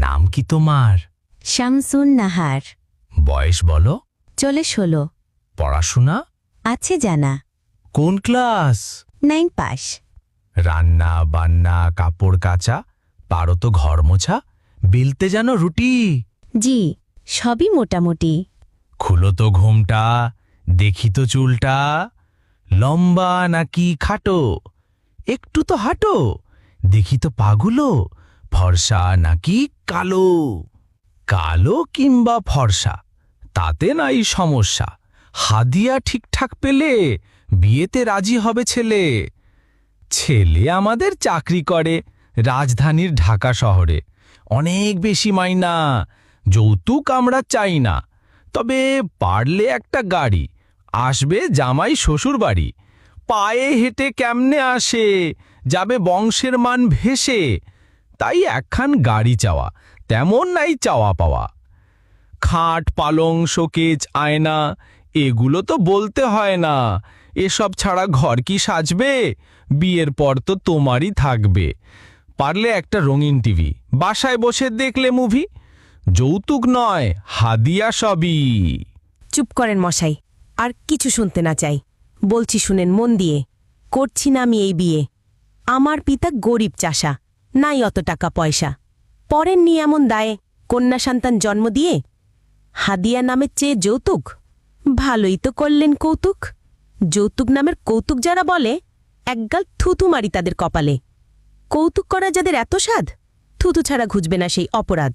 নাম কি তোমার? শামসুন নাহার। বয়স বলো। চলে 16। পড়াশোনা? আছে জানা। কোন ক্লাস? 9 পাস। রান্না বান্না কাপড় কাচা পারো তো? ঘর মোছা বেলতে জানো রুটি? জি, সবই মোটামুটি। খুলো তো ঘুমটা, দেখি তো চুলটা। লম্বা নাকি খাটো? একটু তো হাঁটো, দেখি তো পাগুলো। ফর্সা নাকি কালো? কালো কিংবা ফর্সা তাতে নাই সমস্যা। হাদিয়া ঠিকঠাক পেলে বিয়েতে রাজি হবে ছেলে। ছেলে আমাদের চাকরি করে রাজধানীর ঢাকা শহরে। অনেক বেশি মাইনা, যৌতুক আমরা চাই না। তবে পারলে একটা গাড়ি, আসবে জামাই শ্বশুর বাড়ি। পায়ে হেঁটে কেমনে আসে, যাবে বংশের মান ভেসে। তাই একখান গাড়ি চাওয়া, তেমন নাই চাওয়া পাওয়া। খাট পালং শোকেজ আয়না এগুলো তো বলতে হয় না। এসব ছাড়া ঘর কি সাজবে? বিয়ের পর তো তোমারই থাকবে। পারলে একটা রঙিন টিভি, বাসায় বসে দেখলে মুভি। যৌতুক নয়, হাদিয়া সবই। চুপ করেন মশাই, আর কিছু শুনতে না চাই। বলছি শুনেন মন দিয়ে, করছি না আমি এই বিয়ে। আমার পিতা গরিব চাষা, নাই অত টাকা পয়সা। পরেননি এমন দায়ে কন্যা সন্তান জন্ম দিয়ে। হাদিয়া নামের চেয়ে যৌতুক, ভালোই তো করলেন কৌতুক। যৌতুক নামের কৌতুক যারা বলে, একগাল থুতু মারি তাদের কপালে। কৌতুক করা যাদের এত সাধ, থুতু ছাড়া ঘুচবে না সেই অপরাধ।